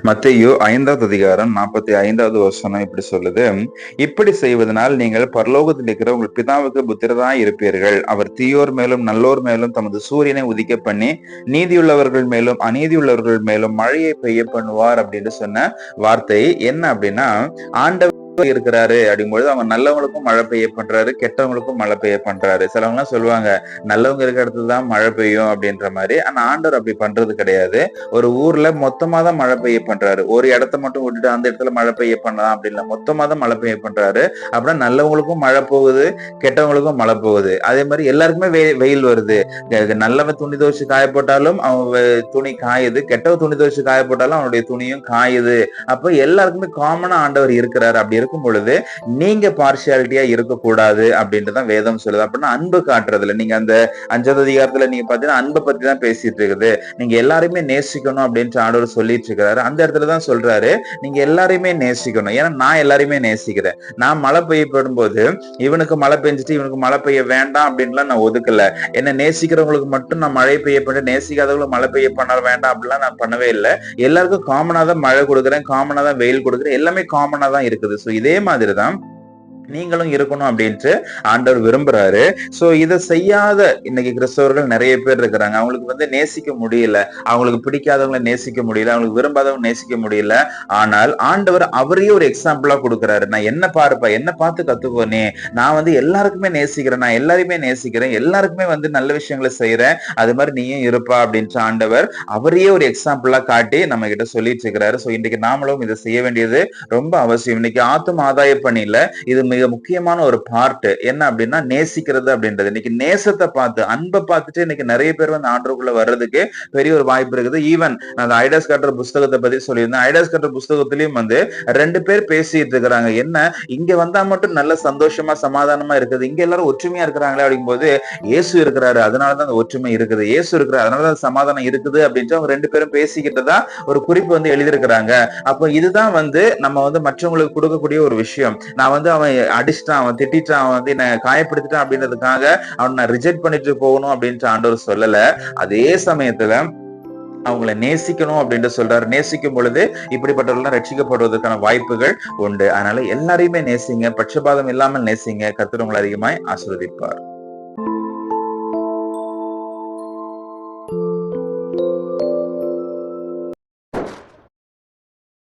மத்தேயு 5வது அதிகாரம் 45வது வசனம் இப்படி சொல்லுது. இப்படி செய்வதனால் நீங்கள் பரலோகத்தில் இருக்கிற உங்கள் பிதாவுக்கு புத்திரராய் இருப்பீர்கள். அவர் தீயோர் மேலும் நல்லோர் மேலும் தமது சூரியனை உதிக்க பண்ணி நீதியுள்ளவர்கள் மேலும் அநீதியுள்ளவர்கள் மேலும் மழையை பெய்ய பண்ணுவார் அப்படின்னு சொன்ன வார்த்தை என்ன அப்படின்னா, ஆண்டவர் இருக்கிறாரு அப்படிங்கும்போது அவங்க நல்லவங்களுக்கும் மழை பெய்ய பண்றாரு, கெட்டவங்களுக்கும் மழை பெய்ய பண்றாரு. சிலவங்க எல்லாம் சொல்லுவாங்க நல்லவங்க இருக்க இடத்துல தான் மழை பெய்யும் அப்படின்ற மாதிரி. ஆனா ஆண்டவர் அப்படி பண்றது கிடையாது. ஒரு ஊர்ல மொத்தமா தான் மழை பெய்ய பண்றாரு. ஒரு இடத்த மட்டும் விட்டுட்டு அந்த இடத்துல மழை பெய்ய பண்ணலாம் அப்படின்னு மொத்தமா தான் மழை பெய்ய பண்றாரு. அப்படின்னா நல்லவங்களுக்கும் மழை போகுது, கெட்டவங்களுக்கும் மழை போகுது. அதே மாதிரி எல்லாருக்குமே வெயில் வருது. நல்லவன் துணி துவைச்சு காய போட்டாலும் அவன் துணி காயுது, கெட்டவன் துணி துவைச்சு காய போட்டாலும் அவனுடைய துணியும் காயுது. அப்ப எல்லாருக்குமே காமனா ஆண்டவர் இருக்கிறாரு. அப்படி இருக்கும் பொழுது நீங்க பார்ஷியாலிட்டியா இருக்கக்கூடாது அப்படின்றதான் வேதம் சொல்லுது. அப்படின்னா அன்பு காட்டுறதுல நீங்க அந்த 5வது அதிகாரத்துல நீங்க பாத்தீங்கன்னா அன்பை பத்தி தான் பேசிட்டு இருக்குது. நீங்க எல்லாருமே நேசிக்கணும் அப்படின்ட்டு ஆண்டவர் சொல்லிட்டு இருக்கிறாரு. அந்த இடத்துலதான் சொல்றாரு நீங்க எல்லாரையுமே நேசிக்கணும். ஏன்னா நான் எல்லாரையுமே நேசிக்கிறேன். நான் மழை பெய்யப்படும் போது இவனுக்கு மழை பெஞ்சிட்டு இவனுக்கு மழை பெய்ய வேண்டாம் அப்படின்லாம் நான் ஒதுக்கல. என்ன நேசிக்கிறவங்களுக்கு மட்டும் நான் மழை பெய்ய பண்ண, நேசிக்காதவங்களுக்கு மழை பெய்ய பண்ண வேண்டாம் அப்படிலாம் நான் பண்ணவே இல்லை. எல்லாருக்கும் காமனா தான் மழை கொடுக்குறேன், காமனா தான் வெயில் கொடுக்குறேன், எல்லாமே காமனா தான் இருக்குது. இதே மாதிரிதான் நீங்களும் இருக்கணும் அப்படின்ட்டு ஆண்டவர் விரும்புறாரு. சோ இதை செய்யாத இன்னைக்கு கிறிஸ்தவர்கள் நிறைய பேர் இருக்கிறாங்க. அவங்களுக்கு நேசிக்க முடியல, அவங்களுக்கு பிடிக்காதவங்களை நேசிக்க முடியல, அவங்களுக்கு விரும்பாதவங்க நேசிக்க முடியல. ஆனால் ஆண்டவர் அவரையே ஒரு எக்ஸாம்பிளா கொடுக்குறாரு. நான் என்ன பாருப்பா, என்ன பார்த்து கத்துக்கோனே, நான் எல்லாருக்குமே நேசிக்கிறேன், நான் எல்லாருமே நேசிக்கிறேன், எல்லாருக்குமே நல்ல விஷயங்களை செய்யறேன், அது மாதிரி நீயும் இருப்பா அப்படின்ட்டு ஆண்டவர் அவரையே ஒரு எக்ஸாம்பிளா காட்டி நம்ம கிட்ட சொல்லிட்டு இருக்கிறாரு. சோ இன்றைக்கு நாமளும் இதை செய்ய வேண்டியது ரொம்ப அவசியம். இன்னைக்கு ஆத்தும ஆதாய பணியில இது மிக முக்கியமான ஒரு பார்ட் என்ன அப்படின்னா நேசிக்கிறது அப்படின்றது. இன்னைக்கு நேசத்தை பார்த்து அன்பை பார்த்துட்டு இன்னைக்கு நிறைய பேர் ஆண்டவருக்குள்ள வர்றதுக்கு பெரிய ஒரு வாய்ப்பு இருக்குது. ஈவன் நான் ஐடாஸ் கட்டுற புஸ்தகத்தை பத்தி சொல்லியிருந்தேன். ஐடாஸ் கட்டுற புஸ்தகத்திலயும் 2 பேர் பேசிட்டு இருக்கிறாங்க. என்ன இங்க வந்தா மட்டும் நல்ல சந்தோஷமா சமாதானமா இருக்குது, இங்க எல்லாரும் ஒற்றுமையா இருக்கிறாங்களே அப்படிங்கும் போது இயேசு இருக்கிறாரு, அதனாலதான் அந்த ஒற்றுமை இருக்குது, இயேசு இருக்கிறாரு அதனாலதான் சமாதானம் இருக்குது அப்படின்ட்டு அவங்க 2 பேரும் பேசிக்கிட்டதா ஒரு குறிப்பு எழுதியிருக்கிறாங்க. அப்போ இதுதான் நம்ம மற்றவங்களுக்கு கொடுக்கக்கூடிய ஒரு விஷயம். நான் அவன் அடிச்சிட்டான், அவன் திட்டான், அவன் என்ன காயப்படுத்திட்டான் அப்படின்றதுக்காக அவன் நான் ரிஜெக்ட் பண்ணிட்டு போகணும் அப்படின்ட்டு ஆண்டவர் சொல்லல. அதே சமயத்துல அவங்களை நேசிக்கணும் அப்படின்ட்டு சொல்றாரு. நேசிக்கும் பொழுது இப்படிப்பட்டவர்கள் ரட்சிக்கப்படுவதற்கான வாய்ப்புகள் உண்டு. அதனால எல்லாரையுமே நேசிங்க, பட்சபாதம் இல்லாமல் நேசிங்க. கர்த்தர் உங்களை அதிகமாய் ஆசீர்வதிப்பார்.